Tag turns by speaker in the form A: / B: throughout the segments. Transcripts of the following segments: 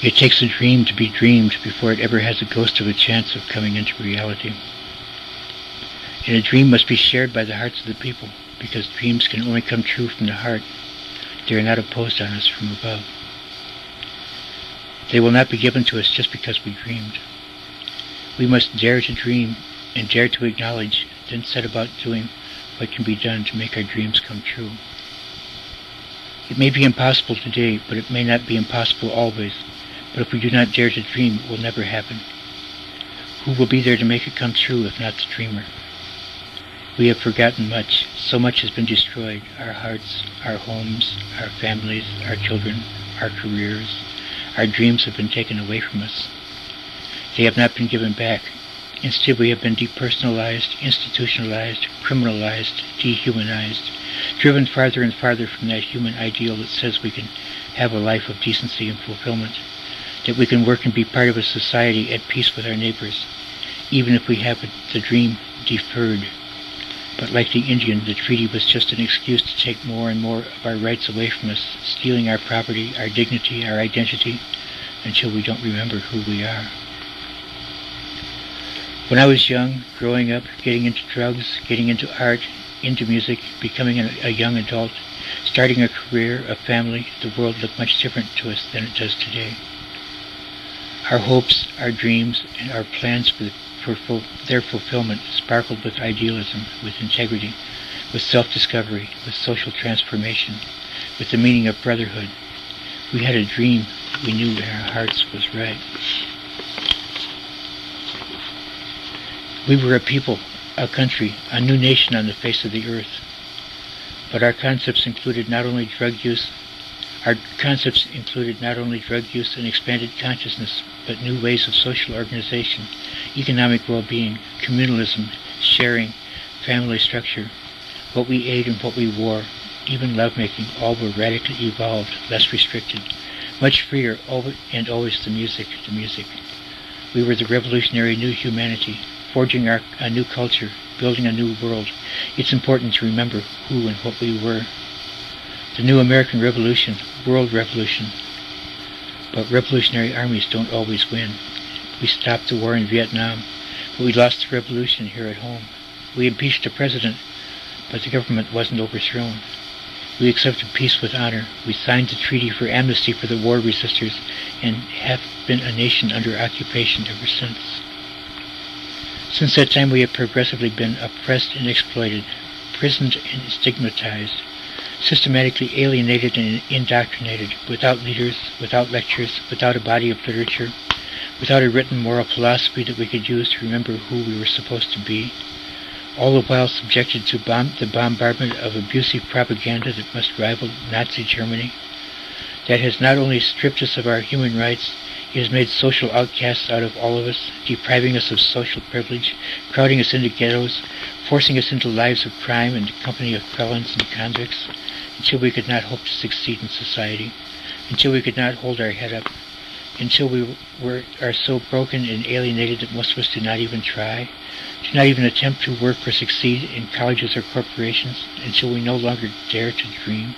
A: It takes a dream to be dreamed before it ever has a ghost of a chance of coming into reality. And a dream must be shared by the hearts of the people, because dreams can only come true from the heart. They are not imposed on us from above. They will not be given to us just because we dreamed. We must dare to dream and dare to acknowledge, then set about doing what can be done to make our dreams come true. It may be impossible today, but it may not be impossible always. But if we do not dare to dream, it will never happen. Who will be there to make it come true if not the dreamer? We have forgotten much. So much has been destroyed. Our hearts, our homes, our families, our children, our careers. Our dreams have been taken away from us. They have not been given back. Instead, we have been depersonalized, institutionalized, criminalized, dehumanized, driven farther and farther from that human ideal that says we can have a life of decency and fulfillment, that we can work and be part of a society at peace with our neighbors, even if we have the dream deferred. But like the Indian, the treaty was just an excuse to take more and more of our rights away from us, stealing our property, our dignity, our identity, until we don't remember who we are. When I was young, growing up, getting into drugs, getting into art, into music, becoming a young adult, starting a career, a family, the world looked much different to us than it does today. Our hopes, our dreams, and our plans for their fulfillment sparkled with idealism, with integrity, with self-discovery, with social transformation, with the meaning of brotherhood. We had a dream. We knew in our hearts was right. We were a people, a country, a new nation on the face of the earth. But our concepts included not only drug use and expanded consciousness, but new ways of social organization, economic well-being, communalism, sharing, family structure, what we ate and what we wore, even lovemaking, all were radically evolved, less restricted, much freer, and always the music. We were the revolutionary new humanity, forging a new culture, building a new world. It's important to remember who and what we were. The new American Revolution, world revolution. But revolutionary armies don't always win. We stopped the war in Vietnam, but we lost the revolution here at home. We impeached a president, but the government wasn't overthrown. We accepted peace with honor. We signed the treaty for amnesty for the war resistors and have been a nation under occupation ever since. Since that time, we have progressively been oppressed and exploited, imprisoned and stigmatized, systematically alienated and indoctrinated, without leaders, without lectures, without a body of literature, without a written moral philosophy that we could use to remember who we were supposed to be, all the while subjected to the bombardment of abusive propaganda that must rival Nazi Germany, that has not only stripped us of our human rights, it has made social outcasts out of all of us, depriving us of social privilege, crowding us into ghettos, forcing us into lives of crime and the company of felons and convicts, until we could not hope to succeed in society, until we could not hold our head up, until we are so broken and alienated that most of us do not even try, do not even attempt to work or succeed in colleges or corporations, until we no longer dare to dream,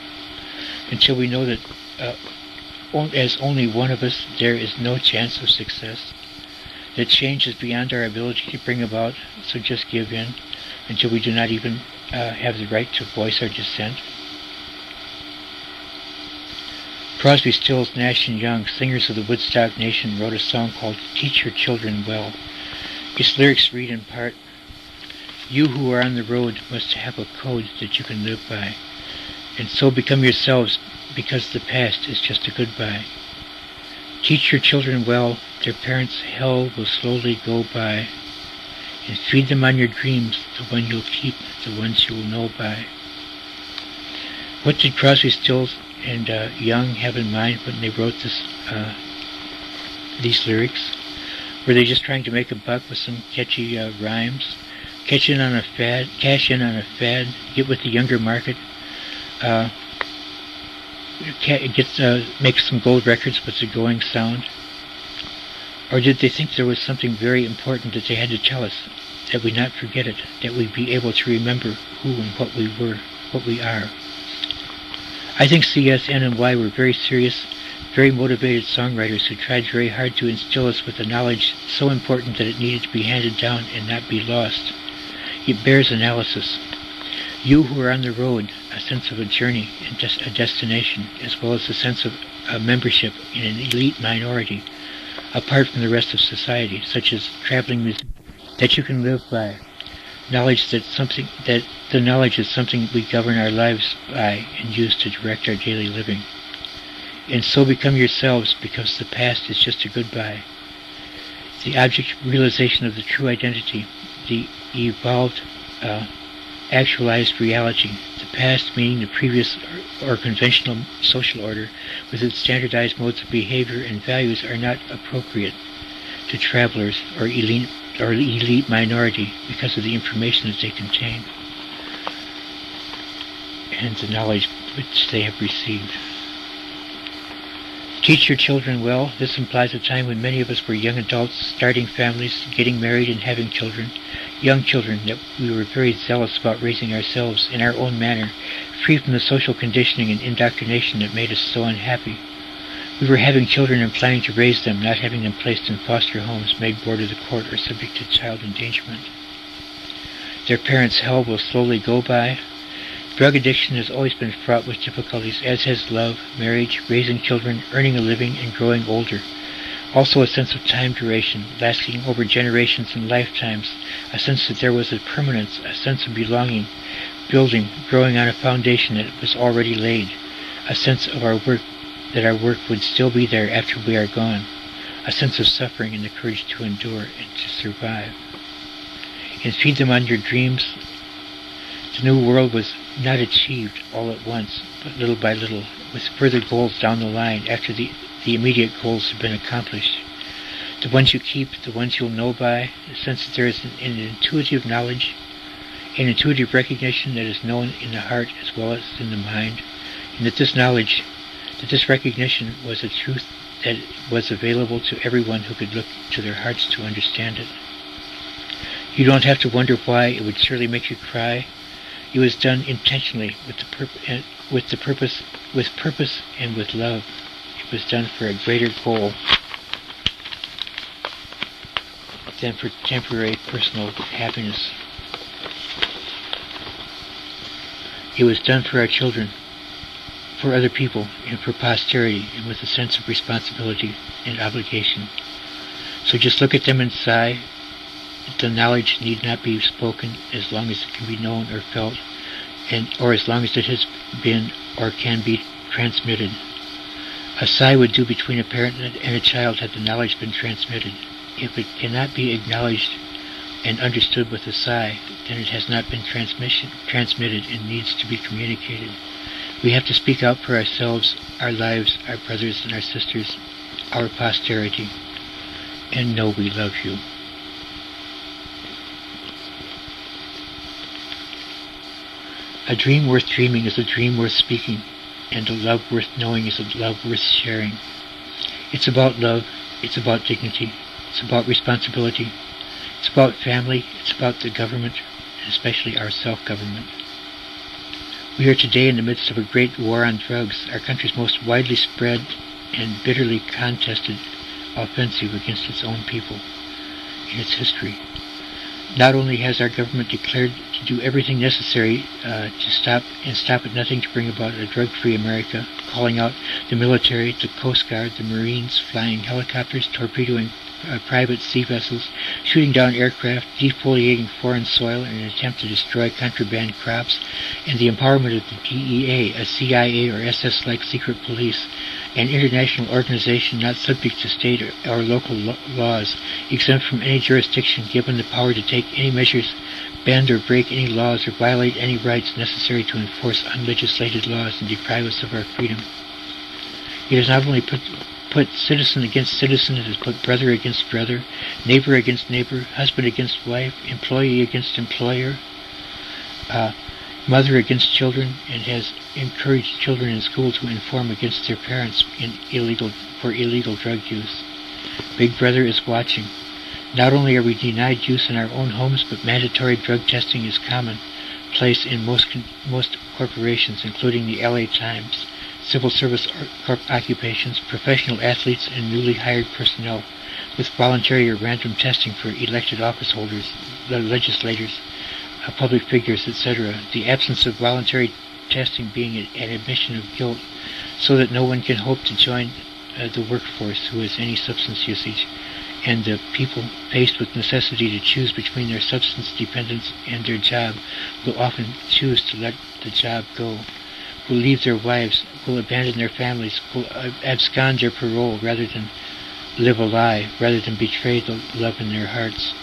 A: until we know that as only one of us, there is no chance of success, that change is beyond our ability to bring about, so just give in, until we do not even have the right to voice our dissent. Crosby, Stills, Nash and Young, singers of the Woodstock Nation, wrote a song called Teach Your Children Well. Its lyrics read in part, "You who are on the road must have a code that you can live by, and so become yourselves, because the past is just a goodbye. Teach your children well, their parents' hell will slowly go by, and feed them on your dreams, the one you'll keep, the ones you will know by." What did Crosby, Stills and Young have in mind when they wrote these lyrics? Were they just trying to make a buck with some catchy rhymes? Cash in on a fad, get with the younger market, make some gold records with a going sound? Or did they think there was something very important that they had to tell us, that we not forget it, that we be able to remember who and what we were, what we are? I think C, S, N, and Y were very serious, very motivated songwriters who tried very hard to instill us with a knowledge so important that it needed to be handed down and not be lost. It bears analysis. You who are on the road, a sense of a journey and just a destination, as well as a sense of a membership in an elite minority, apart from the rest of society, such as traveling music that you can live by. Knowledge that the knowledge is something we govern our lives by and use to direct our daily living. And so become yourselves, because the past is just a goodbye. The object realization of the true identity, the evolved, actualized reality, the past meaning the previous or conventional social order with its standardized modes of behavior and values, are not appropriate to travelers or elite minority because of the information that they contain and the knowledge which they have received. Teach your children well. This implies a time when many of us were young adults, starting families, getting married and having children. Young children that we were very zealous about raising ourselves in our own manner, free from the social conditioning and indoctrination that made us so unhappy. We were having children and planning to raise them, not having them placed in foster homes, made board of the court, or subject to child endangerment. Their parents' hell will slowly go by. Drug addiction has always been fraught with difficulties, as has love, marriage, raising children, earning a living, and growing older. Also a sense of time duration, lasting over generations and lifetimes, a sense that there was a permanence, a sense of belonging, building, growing on a foundation that was already laid, a sense of our work, that our work would still be there after we are gone, a sense of suffering and the courage to endure and to survive. And feed them on your dreams. The new world was not achieved all at once, but little by little, with further goals down the line after the immediate goals have been accomplished. The ones you keep, the ones you'll know by, the sense that there is an intuitive knowledge, an intuitive recognition that is known in the heart as well as in the mind, and that this knowledge, that this recognition was a truth that was available to everyone who could look to their hearts to understand it. You don't have to wonder why. It would surely make you cry. It was done intentionally with purpose and with love. It was done for a greater goal than for temporary personal happiness. It was done for our children, for other people, and for posterity, and with a sense of responsibility and obligation. So just look at them and sigh. The knowledge need not be spoken as long as it can be known or felt, or as long as it has been or can be transmitted. A sigh would do between a parent and a child had the knowledge been transmitted. If it cannot be acknowledged and understood with a sigh, then it has not been transmitted and needs to be communicated. We have to speak out for ourselves, our lives, our brothers and our sisters, our posterity, and know we love you. A dream worth dreaming is a dream worth speaking, and a love worth knowing is a love worth sharing. It's about love, it's about dignity, it's about responsibility, it's about family, it's about the government, and especially our self-government. We are today in the midst of a great war on drugs, our country's most widely spread and bitterly contested offensive against its own people in its history. Not only has our government declared to do everything necessary to stop at nothing to bring about a drug-free America, calling out the military, the Coast Guard, the Marines, flying helicopters, torpedoing private sea vessels, shooting down aircraft, defoliating foreign soil in an attempt to destroy contraband crops, and the empowerment of the DEA, a CIA or SS-like secret police, an international organization not subject to state or local laws, exempt from any jurisdiction, given the power to take any measures, bend or break any laws, or violate any rights necessary to enforce unlegislated laws and deprive us of our freedom. It has not only put citizen against citizen, it has put brother against brother, neighbor against neighbor, husband against wife, employee against employer, mother against children, and has encouraged children in school to inform against their parents for illegal drug use. Big Brother is watching. Not only are we denied use in our own homes, but mandatory drug testing is commonplace in most corporations, including the LA Times, civil service occupations, professional athletes, and newly hired personnel, with voluntary or random testing for elected office holders, legislators, public figures, etc. The absence of voluntary testing being an admission of guilt, so that no one can hope to join the workforce who has any substance usage, and the people faced with necessity to choose between their substance dependence and their job will often choose to let the job go, will leave their wives, will abandon their families, will abscond their parole rather than live a lie, rather than betray the love in their hearts.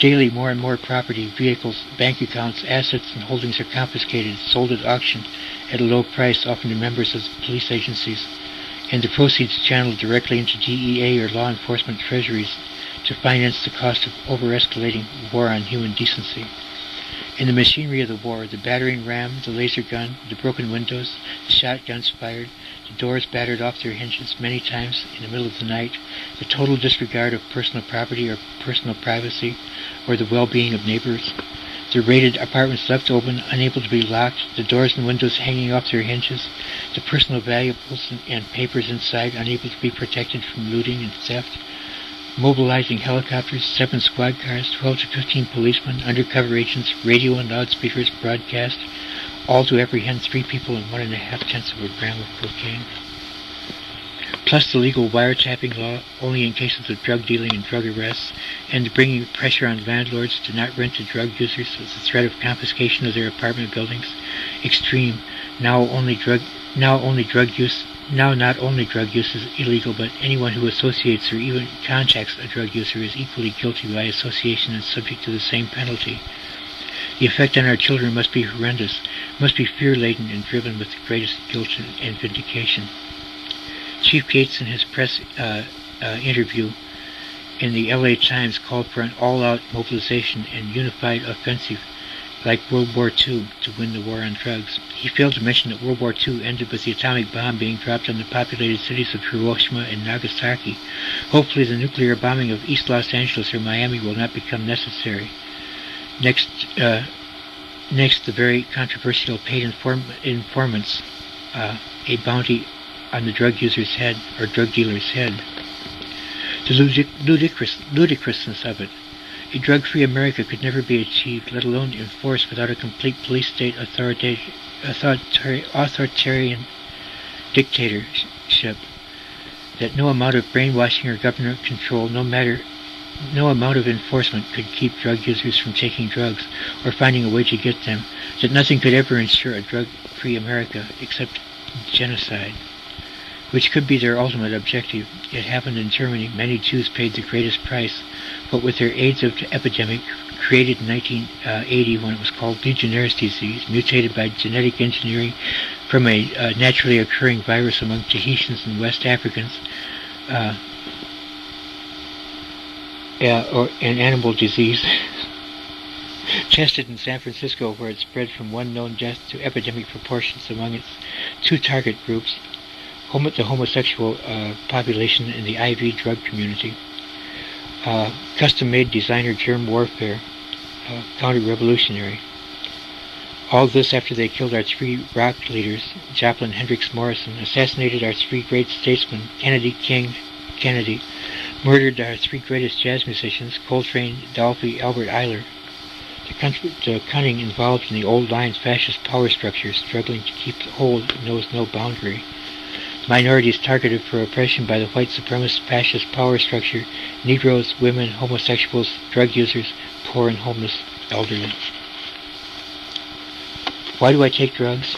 A: Daily, more and more property, vehicles, bank accounts, assets, and holdings are confiscated, sold at auction at a low price, often to members of police agencies, and the proceeds channeled directly into DEA or law enforcement treasuries to finance the cost of over-escalating war on human decency. In the machinery of the war, the battering ram, the laser gun, the broken windows, the shotguns fired, the doors battered off their hinges many times in the middle of the night, the total disregard of personal property or personal privacy, or the well-being of neighbors, the raided apartments left open, unable to be locked, the doors and windows hanging off their hinges, the personal valuables and papers inside unable to be protected from looting and theft, mobilizing helicopters, 7 squad cars, 12 to 15 policemen, undercover agents, radio and loudspeakers broadcast, all to apprehend 3 people and 1.5 tenths of a gram of cocaine. Plus the legal wiretapping law only in cases of drug dealing and drug arrests, and the bringing pressure on landlords to not rent to drug users as a threat of confiscation of their apartment buildings. Extreme. Now not only drug use is illegal, but anyone who associates or even contacts a drug user is equally guilty by association and subject to the same penalty. The effect on our children must be horrendous, must be fear-laden and driven with the greatest guilt and vindication. Chief Gates, in his press interview in the LA Times, called for an all-out mobilization and unified offensive like World War II to win the war on drugs. He failed to mention that World War II ended with the atomic bomb being dropped on the populated cities of Hiroshima and Nagasaki. Hopefully the nuclear bombing of East Los Angeles or Miami will not become necessary. Next, the very controversial paid informants, a bounty on the drug user's head or drug dealer's head. The ludicrousness of it. A drug-free America could never be achieved, let alone enforced, without a complete police state authoritarian dictatorship. That no amount of brainwashing or government control, no amount of enforcement could keep drug users from taking drugs or finding a way to get them. That nothing could ever ensure a drug-free America except genocide, which could be their ultimate objective. It happened in Germany. Many Jews paid the greatest price, but with their AIDS epidemic, created in 1980 when it was called Legionnaire's disease, mutated by genetic engineering from a naturally occurring virus among Tahitians and West Africans, or an animal disease, tested in San Francisco, where it spread from one known death to epidemic proportions among its 2 target groups, the homosexual population and the IV drug community. Custom-made designer germ warfare, counter-revolutionary. All this after they killed our 3 rock leaders, Joplin, Hendricks, Morrison, assassinated our 3 great statesmen, Kennedy, King, Kennedy, murdered our 3 greatest jazz musicians, Coltrane, Dolphy, Albert Ayler. The cunning involved in the old line's fascist power structure, struggling to keep hold, knows no boundary. Minorities targeted for oppression by the white supremacist fascist power structure, Negroes, women, homosexuals, drug users, poor and homeless, elderly. Why do I take drugs?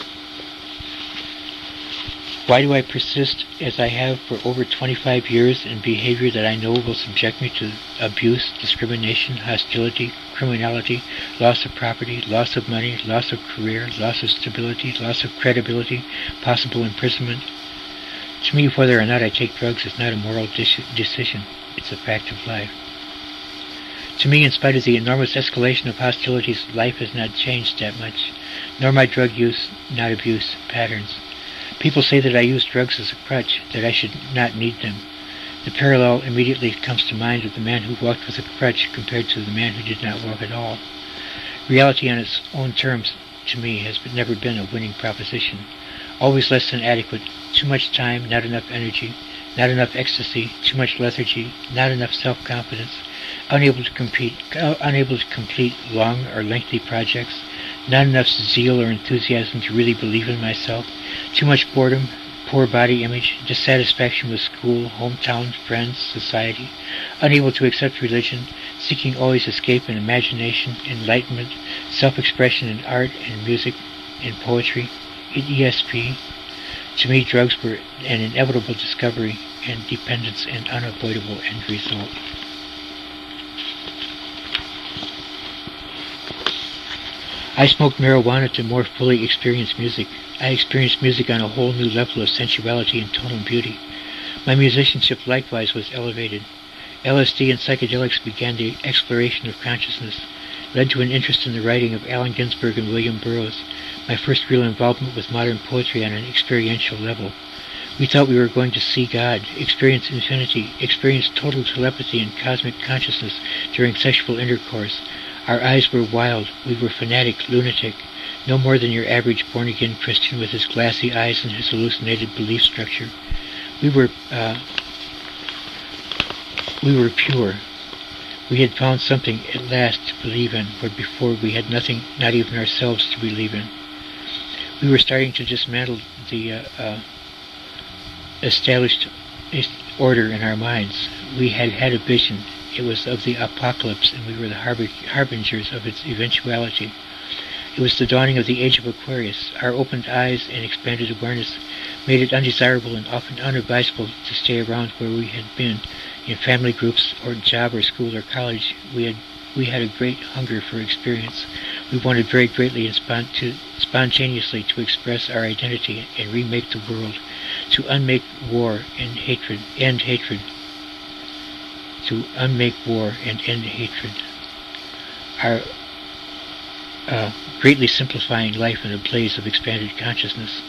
A: Why do I persist, as I have for over 25 years, in behavior that I know will subject me to abuse, discrimination, hostility, criminality, loss of property, loss of money, loss of career, loss of stability, loss of credibility, possible imprisonment? To me, whether or not I take drugs is not a moral decision. It's a fact of life. To me, in spite of the enormous escalation of hostilities, life has not changed that much, nor my drug use, not abuse, patterns. People say that I use drugs as a crutch, that I should not need them. The parallel immediately comes to mind of the man who walked with a crutch compared to the man who did not walk at all. Reality on its own terms, to me, has never been a winning proposition. always less than adequate, too much time, not enough energy, not enough ecstasy, too much lethargy, not enough self-confidence, unable to complete long or lengthy projects, not enough zeal or enthusiasm to really believe in myself, too much boredom, poor body image, dissatisfaction with school, hometown, friends, society, unable to accept religion, seeking always escape in imagination, enlightenment, self-expression in art and music, in poetry, in ESP. To me, drugs were an inevitable discovery, and dependence an unavoidable end result. I smoked marijuana to more fully experience music. I experienced music on a whole new level of sensuality and tonal beauty. My musicianship likewise was elevated. LSD and psychedelics began the exploration of consciousness, led to an interest in the writing of Allen Ginsberg and William Burroughs, my first real involvement with modern poetry on an experiential level. We thought we were going to see God, experience infinity, experience total telepathy and cosmic consciousness during sexual intercourse. Our eyes were wild, we were fanatic, lunatic, no more than your average born-again Christian with his glassy eyes and his hallucinated belief structure. We were pure. We had found something at last to believe in, where before we had nothing, not even ourselves, to believe in. We were starting to dismantle the established order in our minds. We had had a vision. It was of the apocalypse, and we were the harbingers of its eventuality. It was the dawning of the age of Aquarius. Our opened eyes and expanded awareness made it undesirable and often unadvisable to stay around where we had been, in family groups or job or school or college. We had a great hunger for experience. We wanted very greatly and spontaneously to express our identity and remake the world, to unmake war and hatred, end hatred. To unmake war and end hatred. Our greatly simplifying life in a blaze of expanded consciousness.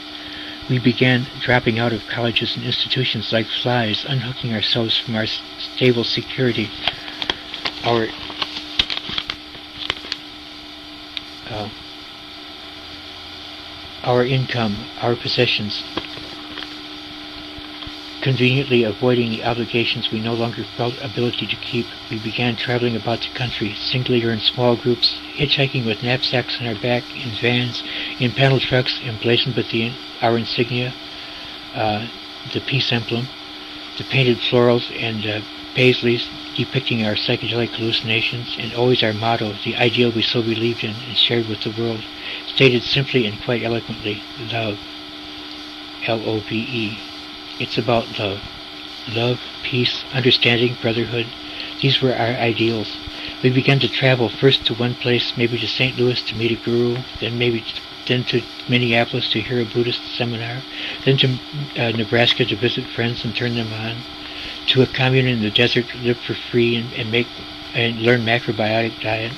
A: We began dropping out of colleges and institutions like flies, unhooking ourselves from our stable security, our income, our possessions, conveniently avoiding the obligations we no longer felt ability to keep. We began traveling about the country, singly or in small groups, hitchhiking with knapsacks on our back, in vans, in panel trucks emblazoned with our insignia, the peace emblem, the painted florals and paisleys depicting our psychedelic hallucinations, and always our motto, the ideal we so believed in and shared with the world, stated simply and quite eloquently: love. L-O-V-E. It's about love. Love, peace, understanding, brotherhood. These were our ideals. We began to travel, first to one place, maybe to St. Louis to meet a guru, then to Minneapolis to hear a Buddhist seminar, then to Nebraska to visit friends and turn them on, to a commune in the desert to live for free and learn macrobiotic diet,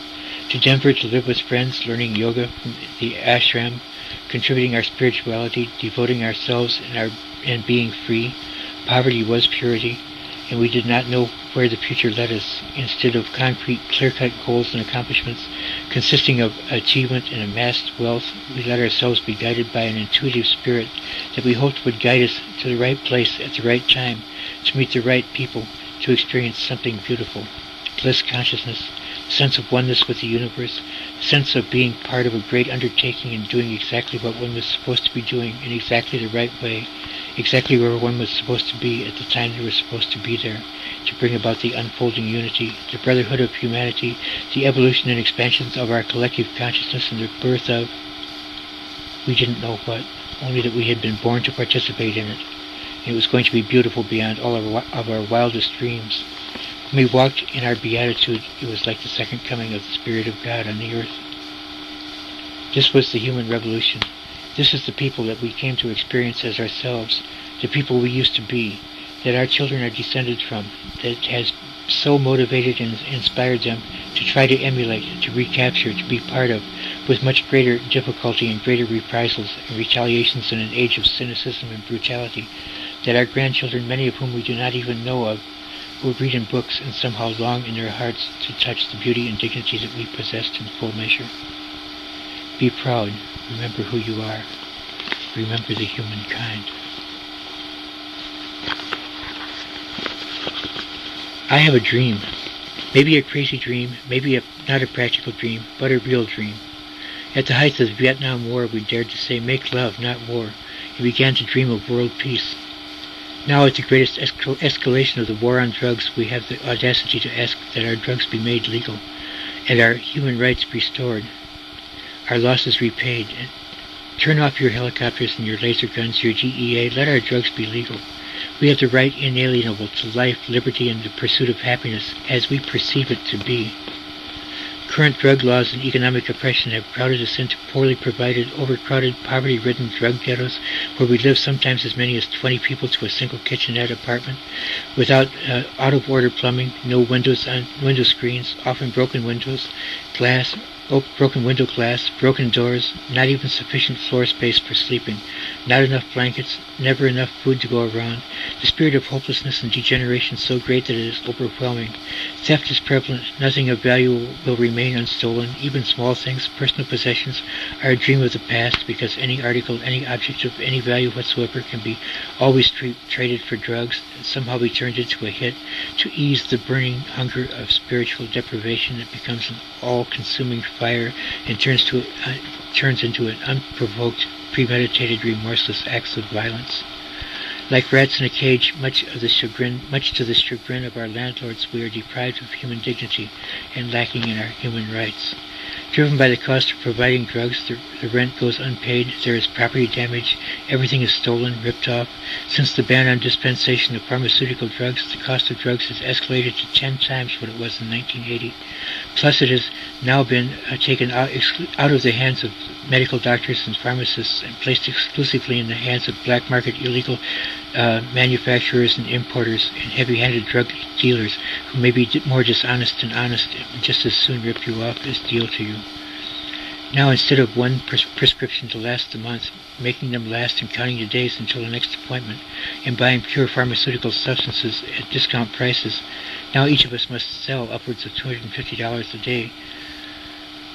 A: to Denver to live with friends, learning yoga from the ashram, contributing our spirituality, devoting ourselves and being free. Poverty was purity, and we did not know where the future led us. Instead of concrete, clear-cut goals and accomplishments consisting of achievement and amassed wealth, we let ourselves be guided by an intuitive spirit that we hoped would guide us to the right place at the right time, to meet the right people, to experience something beautiful. Bliss consciousness, sense of oneness with the universe, sense of being part of a great undertaking and doing exactly what one was supposed to be doing in exactly the right way, exactly where one was supposed to be at the time they were supposed to be there, to bring about the unfolding unity, the brotherhood of humanity, the evolution and expansions of our collective consciousness, and the birth of, we didn't know what, only that we had been born to participate in it, and it was going to be beautiful beyond all of our wildest dreams. When we walked in our beatitude, it was like the second coming of the Spirit of God on the earth. This was the human revolution. This is the people that we came to experience as ourselves, the people we used to be, that our children are descended from, that has so motivated and inspired them to try to emulate, to recapture, to be part of, with much greater difficulty and greater reprisals and retaliations in an age of cynicism and brutality, that our grandchildren, many of whom we do not even know of, will read in books and somehow long in their hearts to touch the beauty and dignity that we possessed in full measure. Be proud. Remember who you are. remember the humankind. I have a dream. Maybe a crazy dream, maybe not a practical dream, but a real dream. At the height of the Vietnam War, we dared to say, make love, not war, and began to dream of world peace. Now, at the greatest escalation of the war on drugs, we have the audacity to ask that our drugs be made legal, and our human rights restored, our losses repaid. Turn off your helicopters and your laser guns, your DEA, let our drugs be legal. We have the right inalienable to life, liberty, and the pursuit of happiness as we perceive it to be. Current drug laws and economic oppression have crowded us into poorly provided, overcrowded, poverty-ridden drug ghettos where we live sometimes as many as 20 people to a single kitchenette apartment, without out-of-order plumbing, no windows on window screens, often broken windows, broken window glass, broken doors, not even sufficient floor space for sleeping, not enough blankets, never enough food to go around, the spirit of hopelessness and degeneration so great that it is overwhelming. Theft is prevalent, nothing of value will remain unstolen, even small things, personal possessions, are a dream of the past because any article, any object of any value whatsoever can be always traded for drugs and somehow be turned into a hit to ease the burning hunger of spiritual deprivation that becomes an all-consuming fire and turns into an unprovoked, premeditated, remorseless acts of violence. Like rats in a cage, much to the chagrin of our landlords, we are deprived of human dignity and lacking in our human rights. Driven by the cost of providing drugs, the rent goes unpaid, there is property damage, everything is stolen, ripped off. Since the ban on dispensation of pharmaceutical drugs, the cost of drugs has escalated to 10 times what it was in 1980. Plus, it has now been taken out of the hands of medical doctors and pharmacists and placed exclusively in the hands of black market illegal manufacturers and importers and heavy-handed drug dealers who may be more dishonest than honest and just as soon rip you off as deal to you. Now, instead of one prescription to last the month, making them last and counting the days until the next appointment, and buying pure pharmaceutical substances at discount prices, now each of us must sell upwards of $250 a day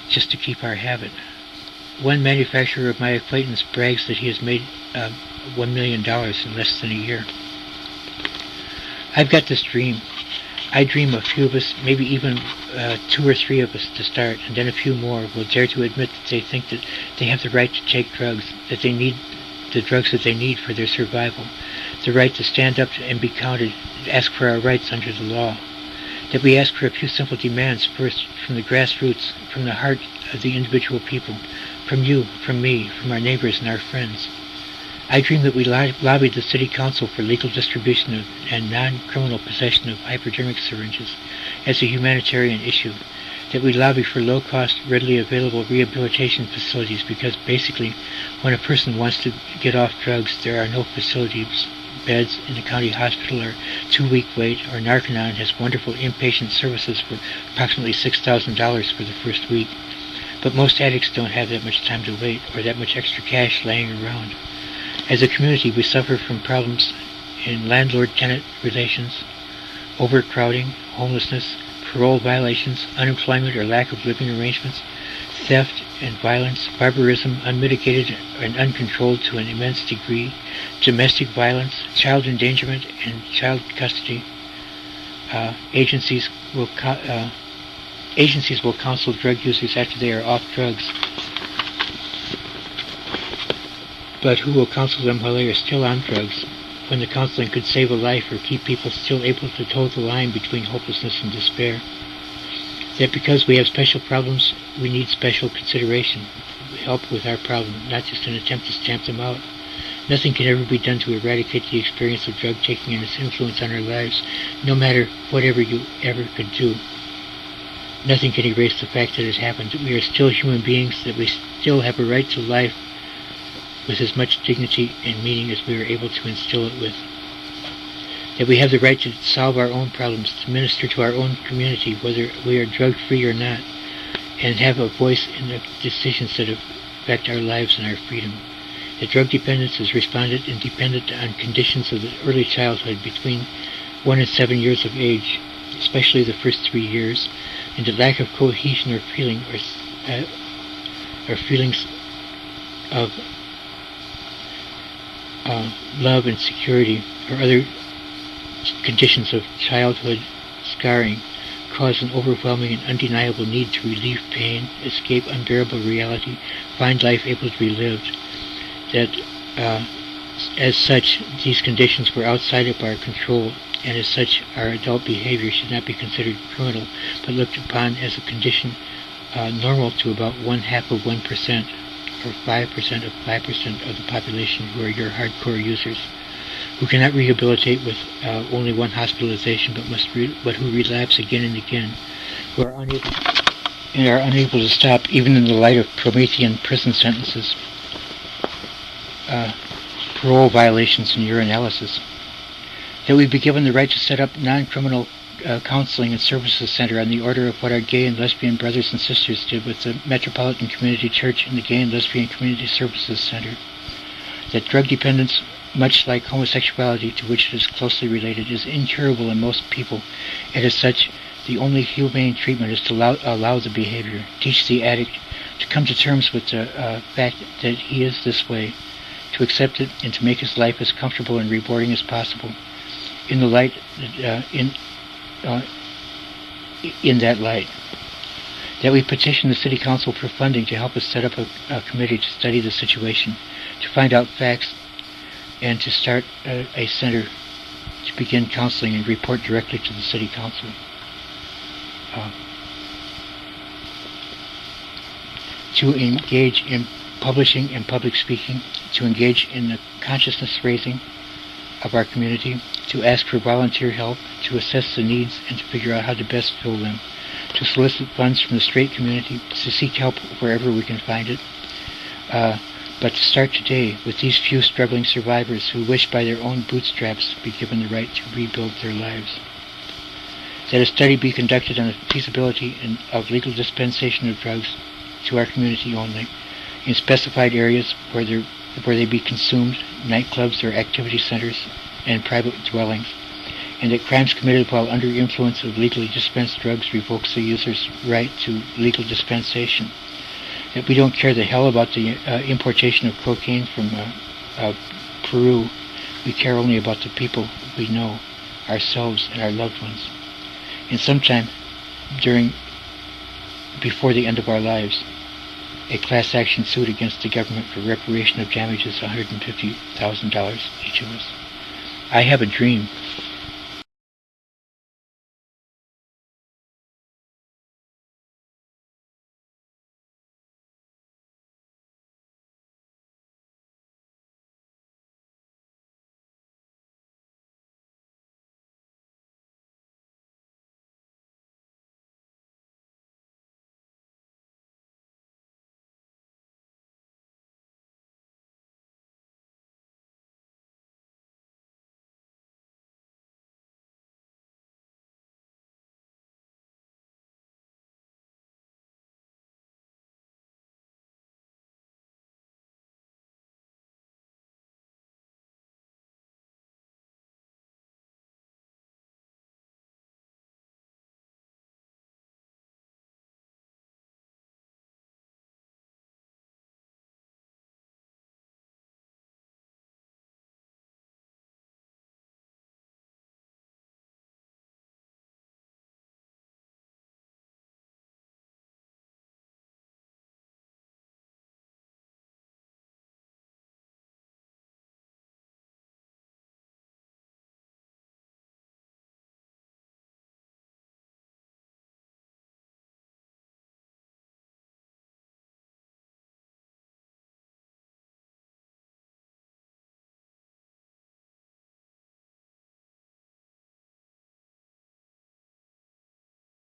A: just to keep our habit. One manufacturer of my acquaintance brags that he has made $1 million in less than a year. I've got this dream. I dream a few of us, maybe even 2 or 3 of us to start, and then a few more will dare to admit that they think that they have the right to take drugs, that they need the drugs that they need for their survival, the right to stand up and be counted, and ask for our rights under the law, that we ask for a few simple demands first from the grassroots, from the heart of the individual people, from you, from me, from our neighbors and our friends. I dream that we lobbied the city council for legal distribution of and non-criminal possession of hypodermic syringes as a humanitarian issue, that we lobby for low-cost, readily available rehabilitation facilities because basically when a person wants to get off drugs, there are no facilities, beds in the county hospital or 2-week wait, or Narconon has wonderful inpatient services for approximately $6,000 for the first week. But most addicts don't have that much time to wait or that much extra cash laying around. As a community, we suffer from problems in landlord-tenant relations, overcrowding, homelessness, parole violations, unemployment or lack of living arrangements, theft and violence, barbarism unmitigated and uncontrolled to an immense degree, domestic violence, child endangerment, and child custody. Agencies will counsel drug users after they are off drugs. But who will counsel them while they are still on drugs, when the counseling could save a life or keep people still able to toe the line between hopelessness and despair? That because we have special problems, we need special consideration, help with our problem, not just an attempt to stamp them out. Nothing can ever be done to eradicate the experience of drug taking and its influence on our lives, no matter whatever you ever could do. Nothing can erase the fact that it happened, that we are still human beings, that we still have a right to life, with as much dignity and meaning as we are able to instill it with. That we have the right to solve our own problems, to minister to our own community, whether we are drug-free or not, and have a voice in the decisions that affect our lives and our freedom. That drug dependence is respondent and dependent on conditions of the early childhood between 1 and 7 years of age, especially the first 3 years, and the lack of cohesion or feeling or feelings of love and security, or other conditions of childhood scarring cause an overwhelming and undeniable need to relieve pain, escape unbearable reality, find life able to be lived. That, as such, these conditions were outside of our control, and as such, our adult behavior should not be considered criminal, but looked upon as a condition normal to about 0.5%, or 5% of 5% of the population who are your hardcore users, who cannot rehabilitate with only one hospitalization, but who relapse again and again, who are unable to stop even in the light of Promethean prison sentences, parole violations, and urinalysis. That we be given the right to set up non-criminal counseling and services center on the order of what our gay and lesbian brothers and sisters did with the Metropolitan Community Church and the Gay and Lesbian Community Services Center. That drug dependence, much like homosexuality, to which it is closely related, is incurable in most people, and as such, the only humane treatment is to allow the behavior, teach the addict to come to terms with the fact that he is this way, to accept it, and to make his life as comfortable and rewarding as possible. In the light, in that light, that we petition the City Council for funding to help us set up a committee to study the situation, to find out facts, and to start a center to begin counseling and report directly to the City Council. To engage in publishing and public speaking, to engage in the consciousness raising of our community, to ask for volunteer help, to assess the needs and to figure out how to best fill them, to solicit funds from the straight community, to seek help wherever we can find it, but to start today with these few struggling survivors who wish by their own bootstraps to be given the right to rebuild their lives. That a study be conducted on the feasibility of legal dispensation of drugs to our community only, in specified areas where they be consumed, nightclubs or activity centers, and private dwellings, and that crimes committed while under influence of legally dispensed drugs revokes the user's right to legal dispensation. That we don't care the hell about the importation of cocaine from Peru. We care only about the people we know, ourselves and our loved ones. And sometime before the end of our lives, a class action suit against the government for reparation of damages, $150,000 each of us. I have a dream